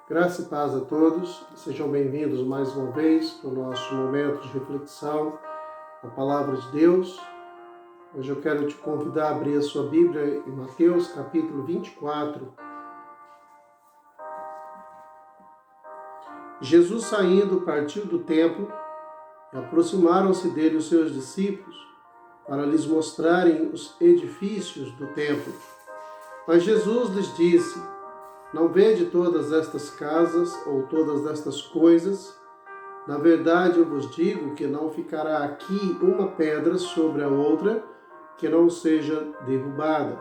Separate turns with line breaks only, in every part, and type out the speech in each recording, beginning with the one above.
Graça e paz a todos, sejam bem-vindos mais uma vez para o nosso momento de reflexão na Palavra de Deus. Hoje eu quero te convidar a abrir a sua Bíblia em Mateus capítulo 24. Jesus saindo partiu do templo e aproximaram-se dele os seus discípulos para lhes mostrarem os edifícios do templo. Mas Jesus lhes disse: não vede todas estas casas ou todas estas coisas? Na verdade, eu vos digo que não ficará aqui uma pedra sobre a outra que não seja derrubada.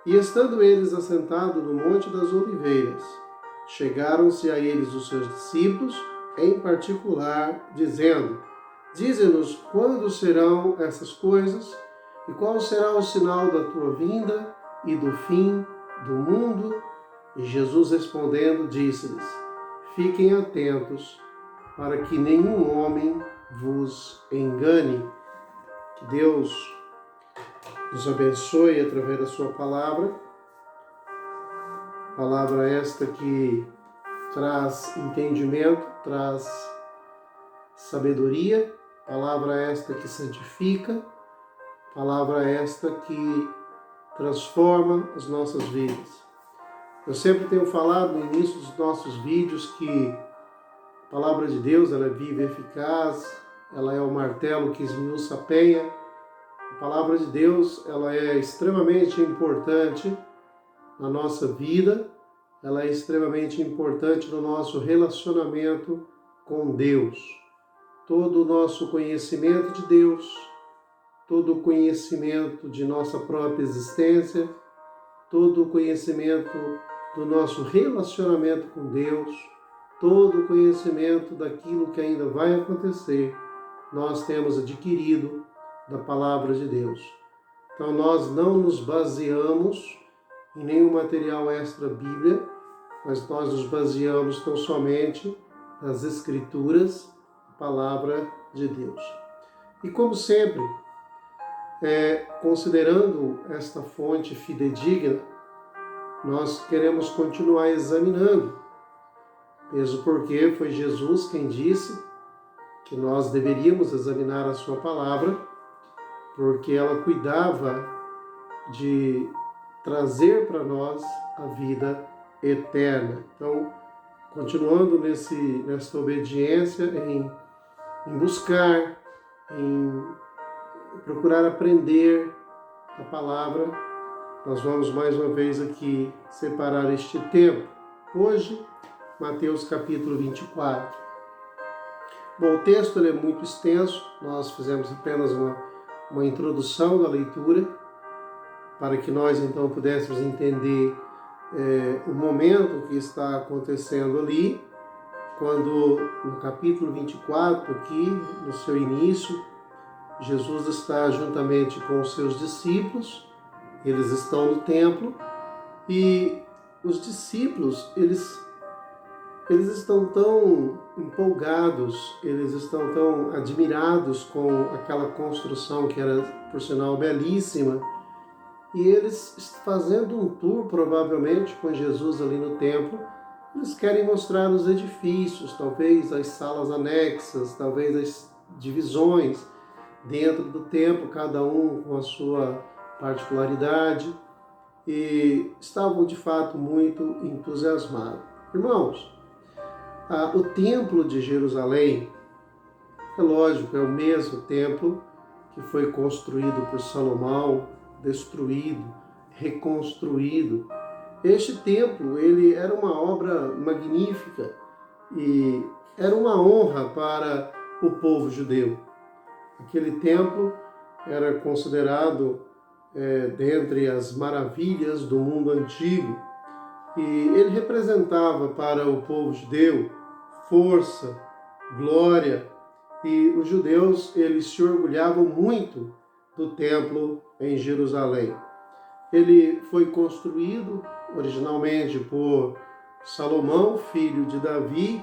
E estando eles assentados no Monte das Oliveiras, chegaram-se a eles os seus discípulos, em particular, dizendo: dize-nos quando serão essas coisas e qual será o sinal da tua vinda e do fim do mundo? E Jesus respondendo disse-lhes: fiquem atentos para que nenhum homem vos engane. Que Deus nos abençoe através da sua palavra. Palavra esta que traz entendimento, traz sabedoria. Palavra esta que santifica. Palavra esta que transforma as nossas vidas. Eu sempre tenho falado no início dos nossos vídeos que a Palavra de Deus ela é viva e eficaz, ela é o martelo que esmiuça a penha. A Palavra de Deus ela é extremamente importante na nossa vida, ela é extremamente importante no nosso relacionamento com Deus. Todo o nosso conhecimento de Deus, todo o conhecimento de nossa própria existência, todo o conhecimento do nosso relacionamento com Deus, todo o conhecimento daquilo que ainda vai acontecer, nós temos adquirido da Palavra de Deus. Então nós não nos baseamos em nenhum material extra-Bíblia, mas nós nos baseamos tão somente nas Escrituras, a Palavra de Deus. E como sempre, considerando esta fonte fidedigna, nós queremos continuar examinando, mesmo porque foi Jesus quem disse que nós deveríamos examinar a sua palavra, porque ela cuidava de trazer para nós a vida eterna. Então, continuando nessa obediência, em buscar, em procurar aprender a palavra, nós vamos mais uma vez aqui separar este tempo. Hoje, Mateus capítulo 24. Bom, o texto é muito extenso, nós fizemos apenas uma introdução da leitura, para que nós então pudéssemos entender o momento que está acontecendo ali, quando no capítulo 24, aqui no seu início, Jesus está juntamente com os seus discípulos. Eles estão no templo e os discípulos, eles estão tão empolgados, eles estão tão admirados com aquela construção que era, por sinal, belíssima. E eles, fazendo um tour, provavelmente, com Jesus ali no templo, eles querem mostrar os edifícios, talvez as salas anexas, talvez as divisões dentro do templo, cada um com a sua particularidade, e estavam de fato muito entusiasmados. Irmãos, o templo de Jerusalém, é lógico, é o mesmo templo que foi construído por Salomão, destruído, reconstruído. Este templo, ele era uma obra magnífica e era uma honra para o povo judeu. Aquele templo era considerado dentre as maravilhas do mundo antigo, e ele representava para o povo judeu força, glória, e os judeus eles se orgulhavam muito do templo em Jerusalém. Ele foi construído originalmente por Salomão, filho de Davi.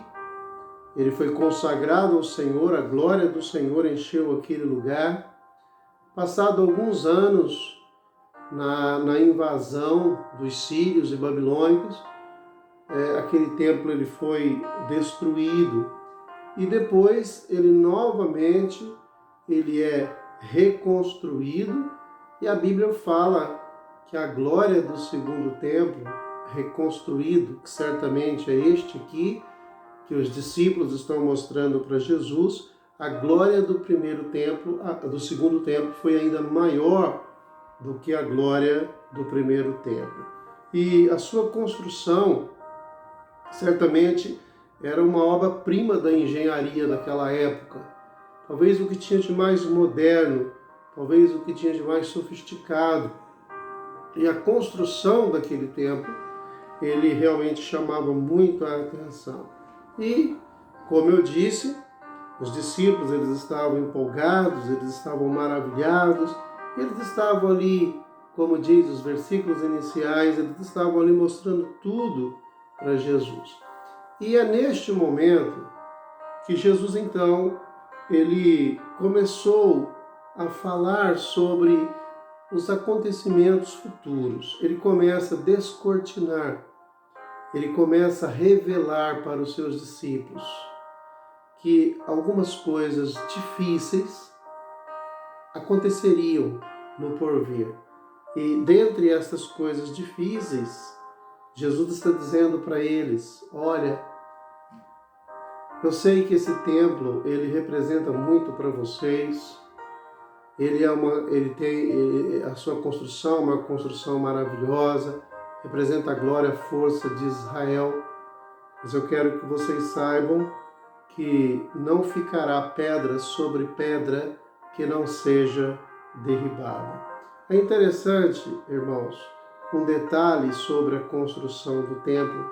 Ele foi consagrado ao Senhor, a glória do Senhor encheu aquele lugar. Passado alguns anos, na invasão dos sírios e babilônicos, aquele templo ele foi destruído e depois ele novamente ele é reconstruído e a Bíblia fala que a glória do segundo templo reconstruído, que certamente é este aqui, que os discípulos estão mostrando para Jesus, a glória do primeiro templo, do segundo templo foi ainda maior do que a glória do primeiro templo. E a sua construção, certamente, era uma obra-prima da engenharia daquela época. Talvez o que tinha de mais moderno, talvez o que tinha de mais sofisticado. E a construção daquele templo, ele realmente chamava muito a atenção. E, como eu disse, os discípulos eles estavam empolgados, eles estavam maravilhados, eles estavam ali, como diz os versículos iniciais, eles estavam ali mostrando tudo para Jesus. E é neste momento que Jesus, então, ele começou a falar sobre os acontecimentos futuros. Ele começa a descortinar, ele começa a revelar para os seus discípulos que algumas coisas difíceis aconteceriam no porvir. E dentre essas coisas difíceis, Jesus está dizendo para eles, olha, eu sei que esse templo, ele representa muito para vocês, a sua construção, uma construção maravilhosa, representa a glória, a força de Israel, mas eu quero que vocês saibam que não ficará pedra sobre pedra que não seja derribada. É interessante, irmãos, um detalhe sobre a construção do templo.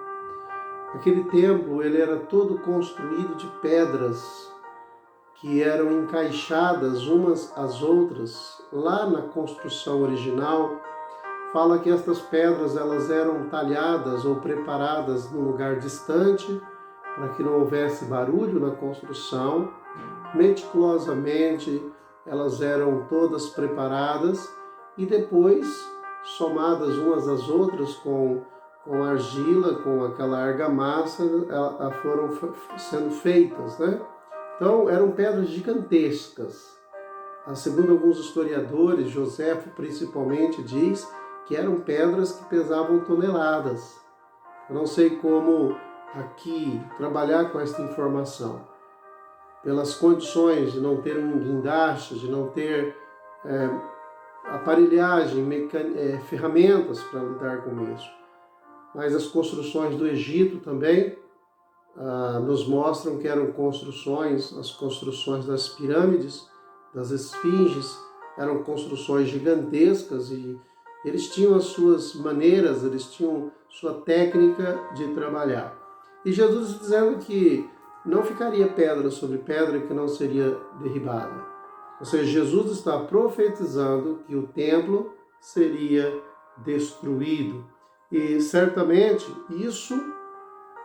Aquele templo ele era todo construído de pedras que eram encaixadas umas às outras. Lá na construção original, fala que estas pedras elas eram talhadas ou preparadas num lugar distante para que não houvesse barulho na construção. Meticulosamente, elas eram todas preparadas e depois somadas umas às outras com argila, com aquela argamassa, foram sendo feitas, né? Então, eram pedras gigantescas. Segundo alguns historiadores, Joséfo principalmente diz que eram pedras que pesavam toneladas. Eu não sei como aqui trabalhar com esta informação. Pelas condições de não ter um guindaste, de não ter aparelhagem, ferramentas para lidar com isso. Mas as construções do Egito também nos mostram que eram as construções das pirâmides, das esfinges, eram construções gigantescas e eles tinham as suas maneiras, eles tinham sua técnica de trabalhar. E Jesus dizendo que não ficaria pedra sobre pedra que não seria derribada. Ou seja, Jesus está profetizando que o templo seria destruído. E certamente isso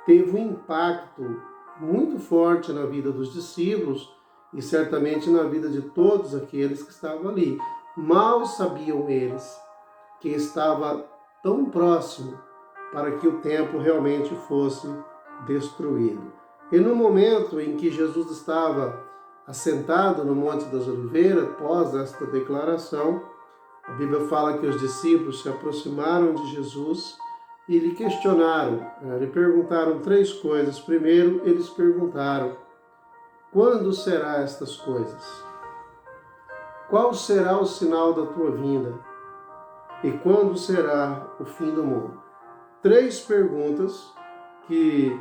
teve um impacto muito forte na vida dos discípulos e certamente na vida de todos aqueles que estavam ali. Mal sabiam eles que estava tão próximo para que o templo realmente fosse destruído. E no momento em que Jesus estava assentado no Monte das Oliveiras, após esta declaração, a Bíblia fala que os discípulos se aproximaram de Jesus e lhe questionaram, lhe perguntaram 3 coisas. Primeiro, eles perguntaram, quando será estas coisas? Qual será o sinal da tua vinda? E quando será o fim do mundo? 3 perguntas que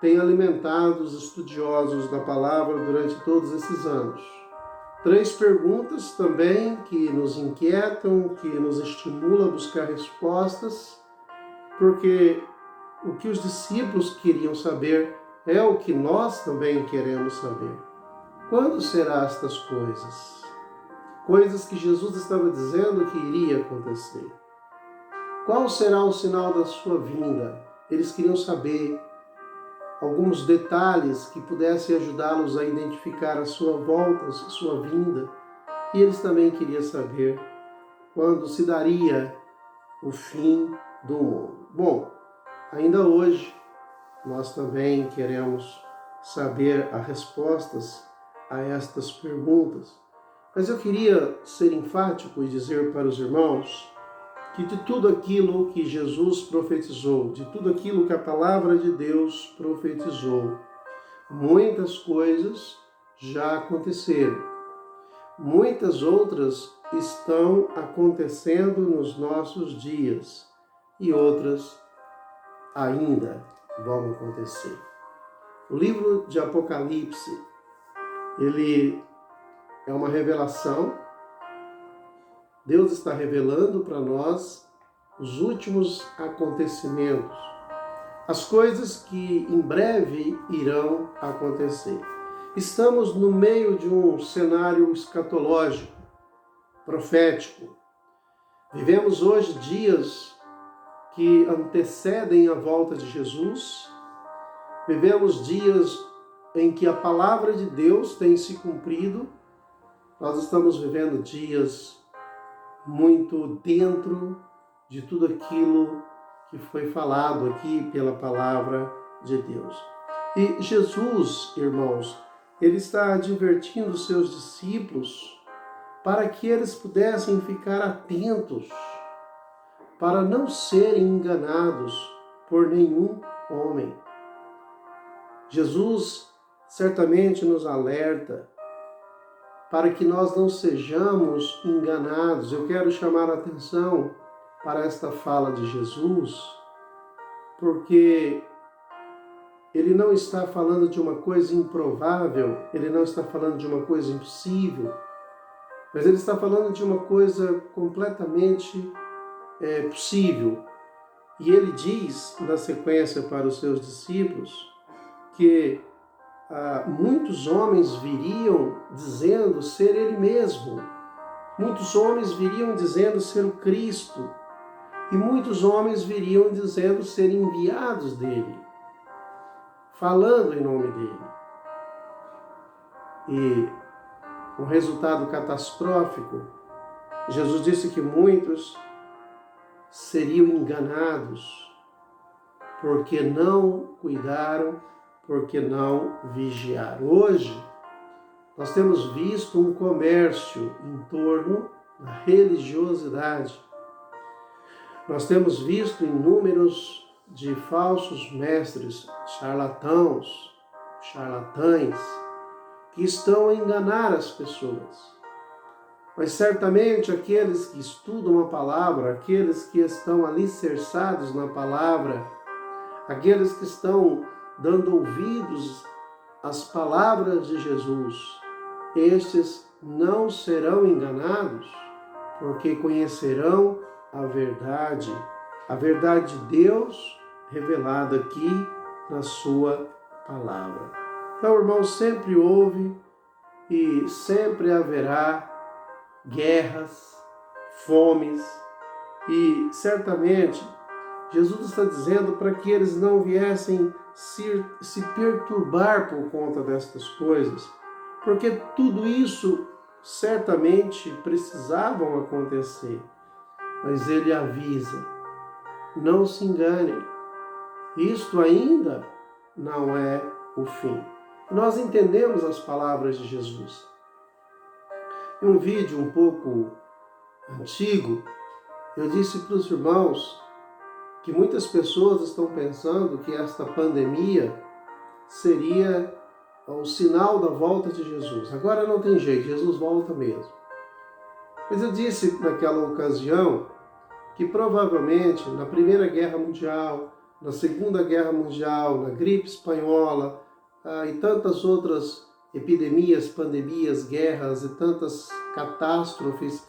têm alimentado os estudiosos da palavra durante todos esses anos. 3 perguntas também que nos inquietam, que nos estimulam a buscar respostas, porque o que os discípulos queriam saber é o que nós também queremos saber. Quando serão estas coisas? Coisas que Jesus estava dizendo que iria acontecer. Qual será o sinal da sua vinda? Eles queriam saber alguns detalhes que pudessem ajudá-los a identificar a sua volta, a sua vinda. E eles também queriam saber quando se daria o fim do mundo. Bom, ainda hoje nós também queremos saber as respostas a estas perguntas. Mas eu queria ser enfático e dizer para os irmãos que de tudo aquilo que Jesus profetizou, de tudo aquilo que a palavra de Deus profetizou, muitas coisas já aconteceram. Muitas outras estão acontecendo nos nossos dias e outras ainda vão acontecer. O livro de Apocalipse, ele é uma revelação. Deus está revelando para nós os últimos acontecimentos, as coisas que em breve irão acontecer. Estamos no meio de um cenário escatológico, profético. Vivemos hoje dias que antecedem a volta de Jesus. Vivemos dias em que a palavra de Deus tem se cumprido. Nós estamos vivendo dias muito dentro de tudo aquilo que foi falado aqui pela palavra de Deus. E Jesus, irmãos, ele está advertindo os seus discípulos para que eles pudessem ficar atentos, para não serem enganados por nenhum homem. Jesus certamente nos alerta para que nós não sejamos enganados. Eu quero chamar a atenção para esta fala de Jesus, porque ele não está falando de uma coisa improvável, ele não está falando de uma coisa impossível, mas ele está falando de uma coisa completamente possível. E ele diz, na sequência para os seus discípulos, que muitos homens viriam dizendo ser ele mesmo. Muitos homens viriam dizendo ser o Cristo. E muitos homens viriam dizendo ser enviados dele, falando em nome dele. E um resultado catastrófico, Jesus disse que muitos seriam enganados porque não cuidaram, porque não vigiaram. Hoje, nós temos visto um comércio em torno da religiosidade. Nós temos visto inúmeros de falsos mestres, charlatães, que estão a enganar as pessoas. Mas certamente aqueles que estudam a palavra, aqueles que estão alicerçados na palavra, aqueles que estão dando ouvidos às palavras de Jesus, estes não serão enganados, porque conhecerão a verdade de Deus revelada aqui na sua palavra. Então, irmão, sempre houve e sempre haverá guerras, fomes, e certamente Jesus está dizendo para que eles não viessem se perturbar por conta destas coisas, porque tudo isso certamente precisavam acontecer. Mas ele avisa, não se enganem, isto ainda não é o fim. Nós entendemos as palavras de Jesus. Em um vídeo um pouco antigo, eu disse para os irmãos que muitas pessoas estão pensando que esta pandemia seria o sinal da volta de Jesus. Agora não tem jeito, Jesus volta mesmo. Mas eu disse naquela ocasião que provavelmente na Primeira Guerra Mundial, na Segunda Guerra Mundial, na gripe espanhola e tantas outras epidemias, pandemias, guerras e tantas catástrofes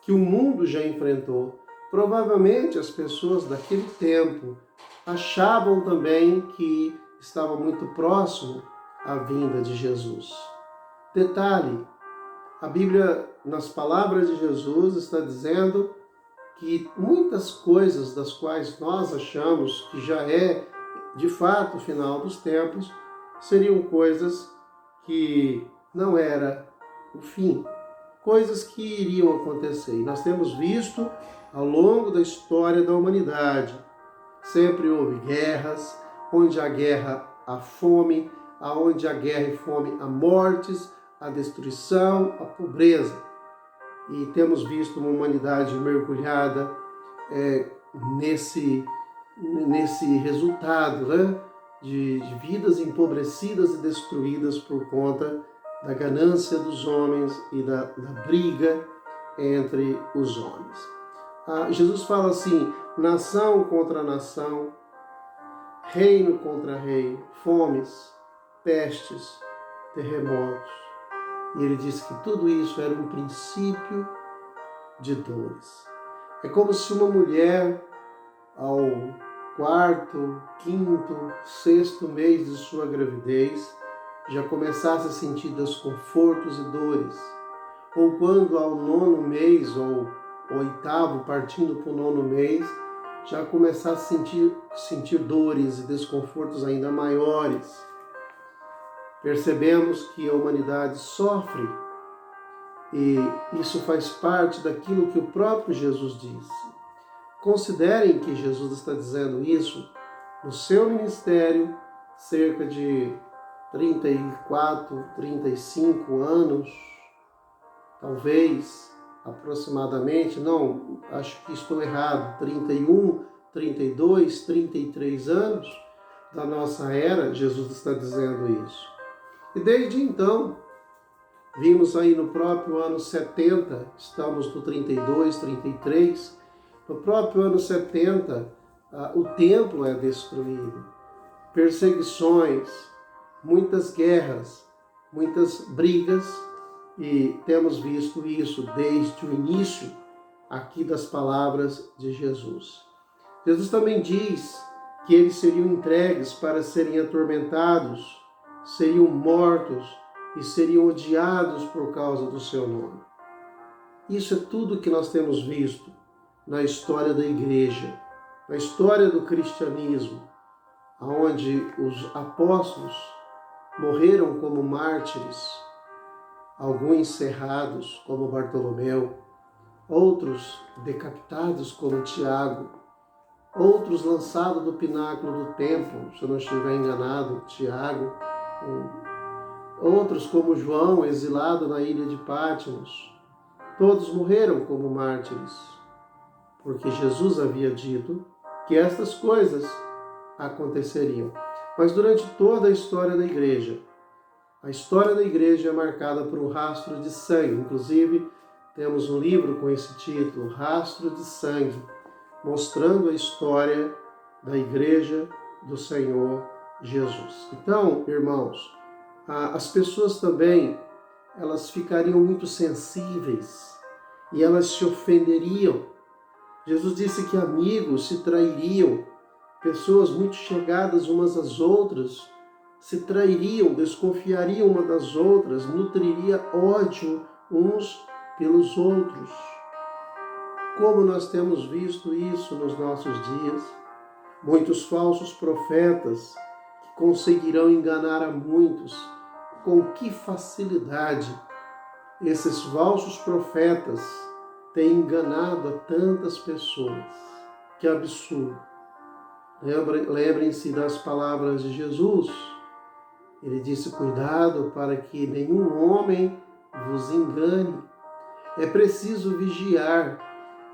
que o mundo já enfrentou, provavelmente as pessoas daquele tempo achavam também que estava muito próximo à vinda de Jesus. Detalhe, a Bíblia, nas palavras de Jesus, está dizendo que muitas coisas das quais nós achamos que já é, de fato, o final dos tempos, seriam coisas que não era o fim, coisas que iriam acontecer. E nós temos visto ao longo da história da humanidade, sempre houve guerras, onde há guerra, há fome, aonde há guerra e fome, há mortes, há destruição, há pobreza. E temos visto uma humanidade mergulhada nesse resultado, né? De vidas empobrecidas e destruídas por conta da ganância dos homens e da briga entre os homens. Jesus fala assim: nação contra nação, reino contra reino, fomes, pestes, terremotos. E ele disse que tudo isso era um princípio de dores. É como se uma mulher, ao quarto, quinto, sexto mês de sua gravidez, já começasse a sentir desconfortos e dores. Ou quando ao nono mês, ou oitavo, partindo para o nono mês, já começasse a sentir dores e desconfortos ainda maiores. Percebemos que a humanidade sofre e isso faz parte daquilo que o próprio Jesus disse. Considerem que Jesus está dizendo isso no seu ministério, cerca de 34, 35 anos, talvez, aproximadamente, não, acho que estou errado, 31, 32, 33 anos da nossa era, Jesus está dizendo isso. E desde então, vimos aí no próprio ano 70, estamos no 32, 33, no próprio ano 70, o templo é destruído, perseguições, muitas guerras, muitas brigas, e temos visto isso desde o início aqui das palavras de Jesus. Jesus também diz que eles seriam entregues para serem atormentados, seriam mortos e seriam odiados por causa do seu nome. Isso é tudo que nós temos visto na história da igreja, na história do cristianismo, onde os apóstolos morreram como mártires, alguns cerrados como Bartolomeu, outros decapitados como Tiago, outros lançados do pináculo do templo, se eu não estiver enganado, Tiago, outros como João, exilado na ilha de Patmos. Todos morreram como mártires, porque Jesus havia dito que estas coisas aconteceriam. Mas durante toda a história da igreja é marcada por um rastro de sangue. Inclusive, temos um livro com esse título, Rastro de Sangue, mostrando a história da igreja do Senhor Jesus. Então, irmãos, as pessoas também, elas ficariam muito sensíveis e elas se ofenderiam. Jesus disse que amigos se trairiam, pessoas muito chegadas umas às outras se trairiam, desconfiariam uma das outras, nutriria ódio uns pelos outros. Como nós temos visto isso nos nossos dias, muitos falsos profetas que conseguirão enganar a muitos. Com que facilidade esses falsos profetas têm enganado a tantas pessoas. Que absurdo. Lembrem-se das palavras de Jesus. Ele disse: cuidado para que nenhum homem vos engane. É preciso vigiar,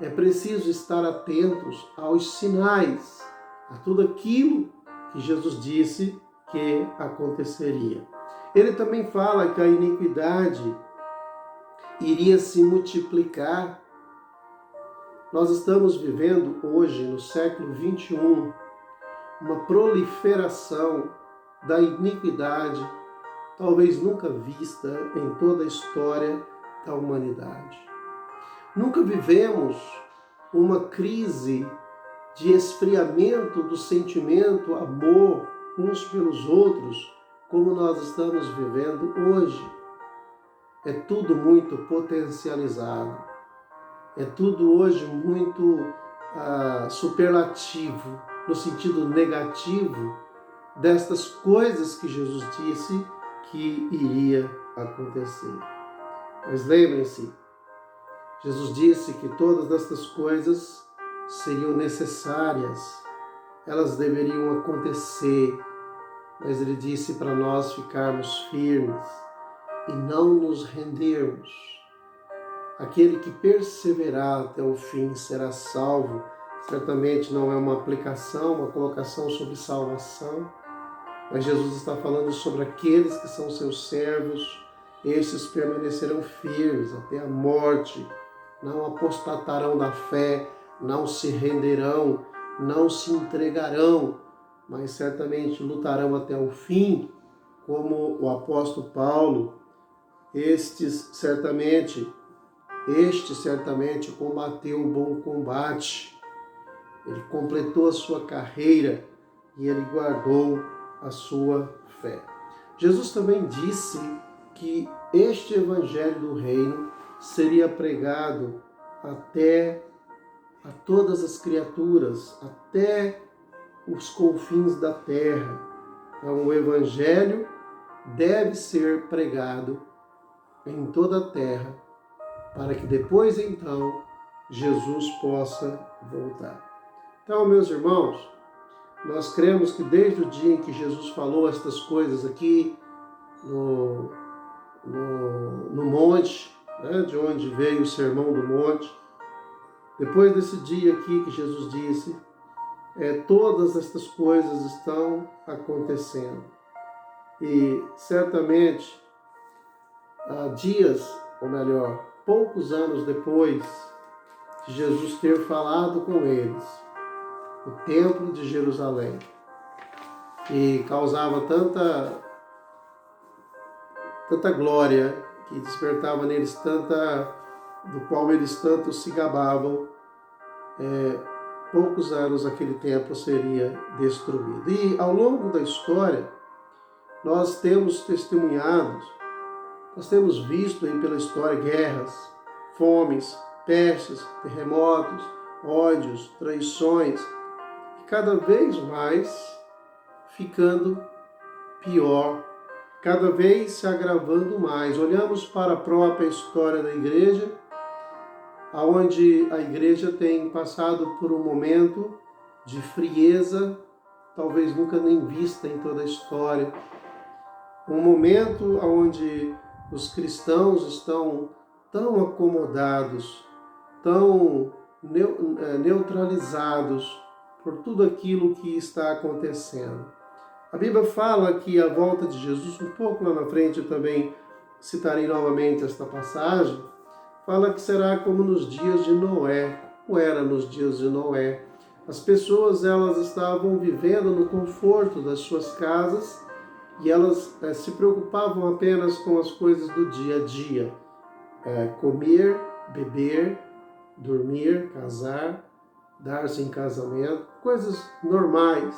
é preciso estar atentos aos sinais, a tudo aquilo que Jesus disse que aconteceria. Ele também fala que a iniquidade iria se multiplicar. Nós estamos vivendo hoje, no século 21, uma proliferação da iniquidade, talvez nunca vista em toda a história da humanidade. Nunca vivemos uma crise de esfriamento do sentimento, amor uns pelos outros, como nós estamos vivendo hoje. É tudo muito potencializado. É tudo hoje muito superlativo, no sentido negativo destas coisas que Jesus disse que iria acontecer. Mas lembrem-se, Jesus disse que todas estas coisas seriam necessárias, elas deveriam acontecer, mas ele disse para nós ficarmos firmes e não nos rendermos. Aquele que perseverar até o fim será salvo. Certamente não é uma aplicação, uma colocação sobre salvação, mas Jesus está falando sobre aqueles que são seus servos. Estes permanecerão firmes até a morte, não apostatarão da fé, não se renderão, não se entregarão, mas certamente lutarão até o fim, como o apóstolo Paulo. Este certamente combateu o bom combate. Ele completou a sua carreira e ele guardou a sua fé. Jesus também disse que este evangelho do reino seria pregado até a todas as criaturas, até os confins da terra. Então, o evangelho deve ser pregado em toda a terra, para que depois, então, Jesus possa voltar. Então, meus irmãos, nós cremos que desde o dia em que Jesus falou estas coisas aqui no monte, né, de onde veio o Sermão do Monte, depois desse dia aqui que Jesus disse, todas estas coisas estão acontecendo. E certamente, há dias, ou melhor, poucos anos depois de Jesus ter falado com eles, o templo de Jerusalém, que causava tanta glória, que despertava neles do qual eles tanto se gabavam, poucos anos aquele templo seria destruído. E ao longo da história, nós temos testemunhados, nós temos visto aí pela história guerras, fomes, pestes, terremotos, ódios, traições, e cada vez mais ficando pior, cada vez se agravando mais. Olhamos para a própria história da igreja, onde a igreja tem passado por um momento de frieza, talvez nunca nem vista em toda a história. Um momento onde os cristãos estão tão acomodados, tão neutralizados por tudo aquilo que está acontecendo. A Bíblia fala que a volta de Jesus, um pouco lá na frente eu também citarei novamente esta passagem, fala que será como nos dias de Noé, como era nos dias de Noé. As pessoas, elas estavam vivendo no conforto das suas casas e elas se preocupavam apenas com as coisas do dia a dia. Comer, beber, dormir, casar, dar-se em casamento, coisas normais.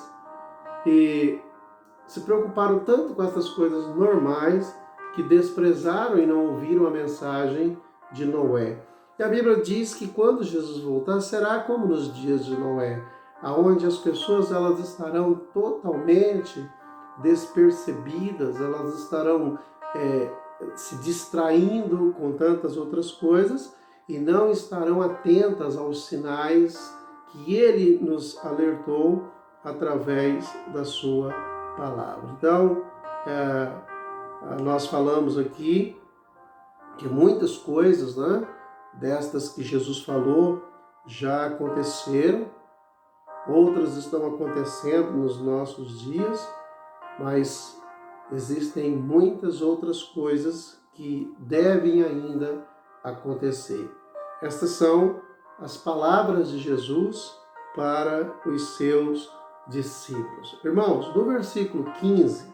E se preocuparam tanto com essas coisas normais que desprezaram e não ouviram a mensagem de Noé. E a Bíblia diz que quando Jesus voltar, será como nos dias de Noé, aonde as pessoas elas estarão totalmente despercebidas, elas estarão se distraindo com tantas outras coisas e não estarão atentas aos sinais que Ele nos alertou através da sua palavra. Então, nós falamos aqui que muitas coisas, né, destas que Jesus falou já aconteceram, outras estão acontecendo nos nossos dias, mas existem muitas outras coisas que devem ainda acontecer. Estas são as palavras de Jesus para os seus discípulos. Irmãos, no versículo 15,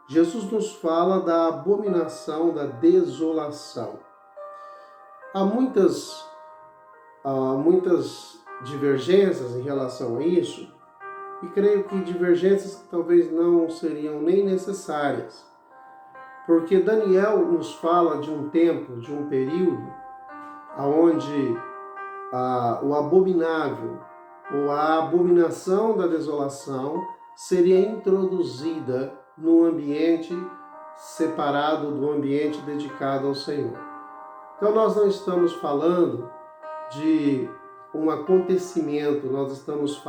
Jesus nos fala da abominação da desolação. Há muitas divergências em relação a isso, e creio que divergências que talvez não seriam nem necessárias, porque Daniel nos fala de um tempo, de um período, onde o abominável, ou a abominação da desolação, seria introduzida no ambiente separado do ambiente dedicado ao Senhor. Então nós não estamos falando de um acontecimento, nós estamos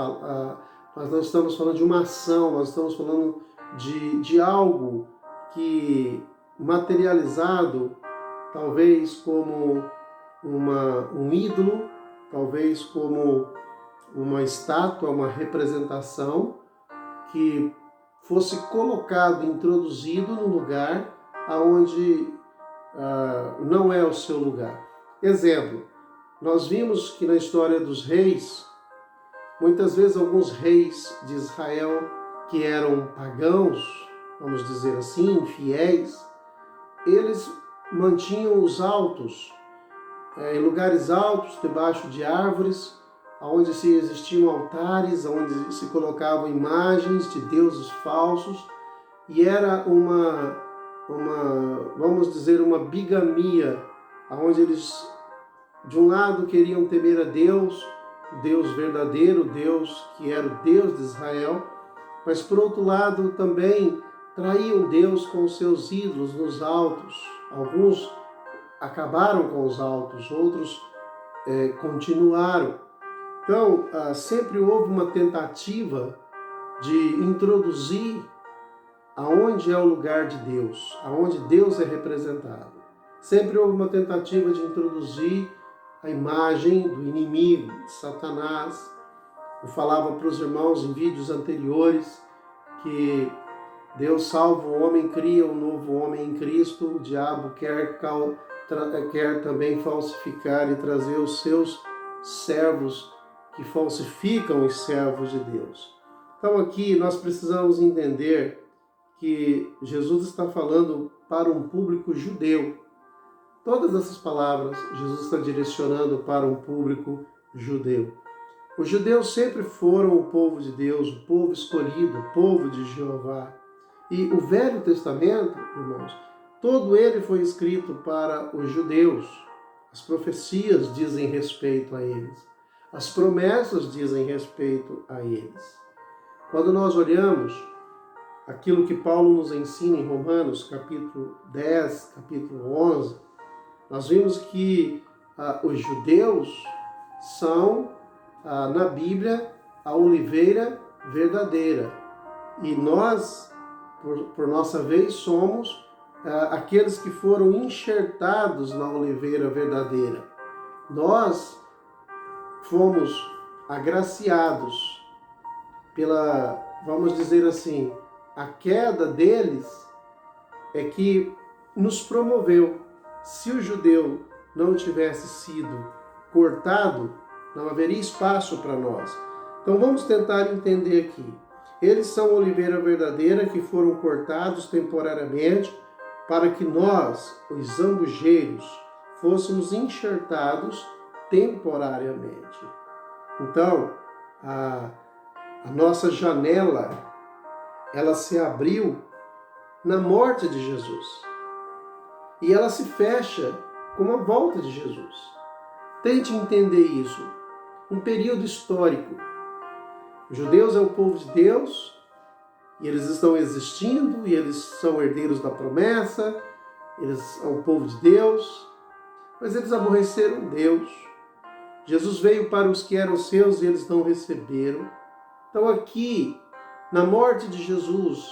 Nós não estamos falando de uma ação, nós estamos falando de algo que materializado, talvez como um ídolo, talvez como uma estátua, uma representação que fosse colocado, introduzido no lugar aonde não é o seu lugar. Exemplo, nós vimos que na história dos reis, muitas vezes alguns reis de Israel que eram pagãos, vamos dizer assim, infiéis, eles mantinham os altos, em lugares altos, debaixo de árvores, onde se existiam altares, onde se colocavam imagens de deuses falsos, e era vamos dizer, uma bigamia, onde eles, de um lado, queriam temer a Deus, o Deus verdadeiro, Deus que era o Deus de Israel, mas por outro lado também traíam Deus com os seus ídolos nos altos. Alguns acabaram com os altos, outros continuaram. Então, sempre houve uma tentativa de introduzir aonde é o lugar de Deus, aonde Deus é representado. Sempre houve uma tentativa de introduzir a imagem do inimigo, de Satanás. Eu falava para os irmãos em vídeos anteriores que Deus salva o homem, cria um novo homem em Cristo, o diabo quer também falsificar e trazer os seus servos que falsificam os servos de Deus. Então aqui nós precisamos entender que Jesus está falando para um público judeu. Todas essas palavras Jesus está direcionando para um público judeu. Os judeus sempre foram o povo de Deus, o povo escolhido, o povo de Jeová. E o Velho Testamento, irmãos, todo ele foi escrito para os judeus. As profecias dizem respeito a eles. As promessas dizem respeito a eles. Quando nós olhamos aquilo que Paulo nos ensina em Romanos, capítulo 10, capítulo 11, nós vimos que os judeus são, na Bíblia, a oliveira verdadeira. E nós, por nossa vez, somos aqueles que foram enxertados na oliveira verdadeira. Nós fomos agraciados pela, vamos dizer assim, a queda deles é que nos promoveu. Se o judeu não tivesse sido cortado, não haveria espaço para nós. Então vamos tentar entender aqui. Eles são a oliveira verdadeira que foram cortados temporariamente para que nós, os zambujeiros, fôssemos enxertados temporariamente. Então, a nossa janela, ela se abriu na morte de Jesus. E ela se fecha com a volta de Jesus. Tente entender isso. Um período histórico. Os judeus é o povo de Deus, e eles estão existindo, e eles são herdeiros da promessa, eles são o povo de Deus, mas eles aborreceram Deus. Jesus veio para os que eram seus e eles não receberam. Então aqui, na morte de Jesus,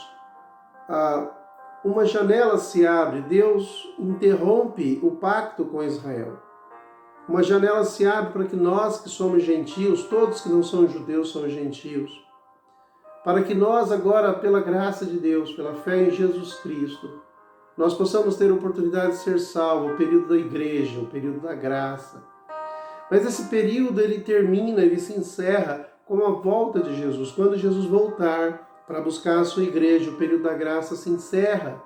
uma janela se abre, Deus interrompe o pacto com Israel. Uma janela se abre para que nós que somos gentios, todos que não são judeus são gentios, para que nós agora, pela graça de Deus, pela fé em Jesus Cristo, nós possamos ter a oportunidade de ser salvos, o período da igreja, o período da graça. Mas esse período ele termina, ele se encerra com a volta de Jesus. Quando Jesus voltar para buscar a sua igreja, o período da graça se encerra.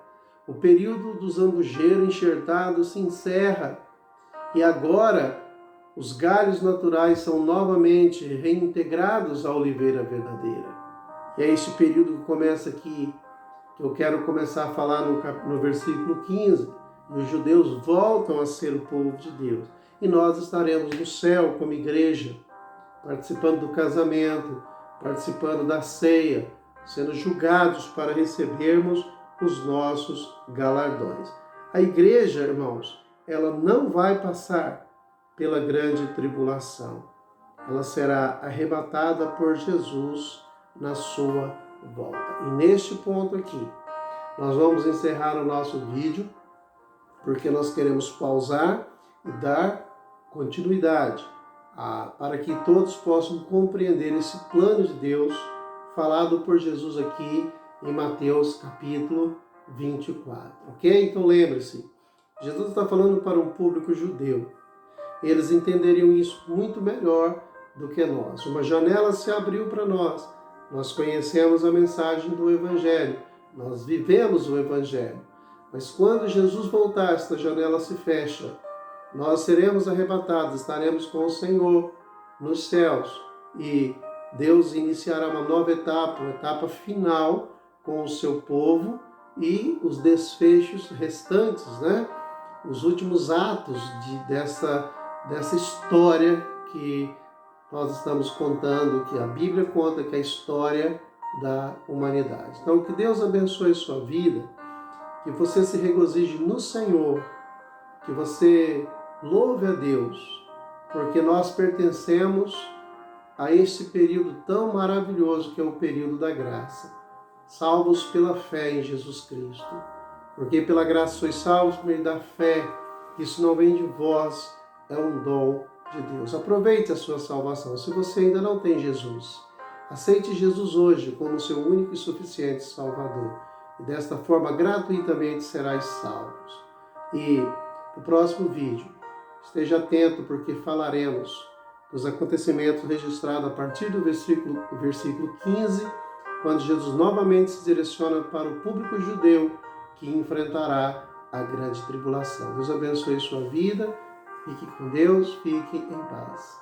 O período do zambujeiro enxertado se encerra. E agora, os galhos naturais são novamente reintegrados à oliveira verdadeira. E é esse período que começa aqui, que eu quero começar a falar no versículo 15. E os judeus voltam a ser o povo de Deus. E nós estaremos no céu como igreja, participando do casamento, participando da ceia, sendo julgados para recebermos os nossos galardões. A igreja, irmãos, ela não vai passar pela grande tribulação. Ela será arrebatada por Jesus na sua volta. E neste ponto aqui, nós vamos encerrar o nosso vídeo, porque nós queremos pausar e dar continuidade para que todos possam compreender esse plano de Deus falado por Jesus aqui em Mateus capítulo 24, ok? Então lembre-se, Jesus está falando para um público judeu. Eles entenderiam isso muito melhor do que nós. Uma janela se abriu para nós. Nós conhecemos a mensagem do Evangelho. Nós vivemos o Evangelho. Mas quando Jesus voltar, esta janela se fecha. Nós seremos arrebatados, estaremos com o Senhor nos céus. E Deus iniciará uma nova etapa, uma etapa final com o seu povo e os desfechos restantes, né? Os últimos atos dessa história que nós estamos contando, que a Bíblia conta, que é a história da humanidade. Então, que Deus abençoe sua vida, que você se regozije no Senhor, que você louve a Deus, porque nós pertencemos a este período tão maravilhoso que é o período da graça, salvos pela fé em Jesus Cristo. Porque pela graça sois salvos por meio da fé, isso não vem de vós, é um dom de Deus. Aproveite a sua salvação. Se você ainda não tem Jesus, aceite Jesus hoje como seu único e suficiente Salvador. E desta forma, gratuitamente serás salvos. E no próximo vídeo, esteja atento, porque falaremos dos acontecimentos registrados a partir do versículo 15, quando Jesus novamente se direciona para o público judeu que enfrentará a grande tribulação. Deus abençoe sua vida, fique com Deus, fique em paz.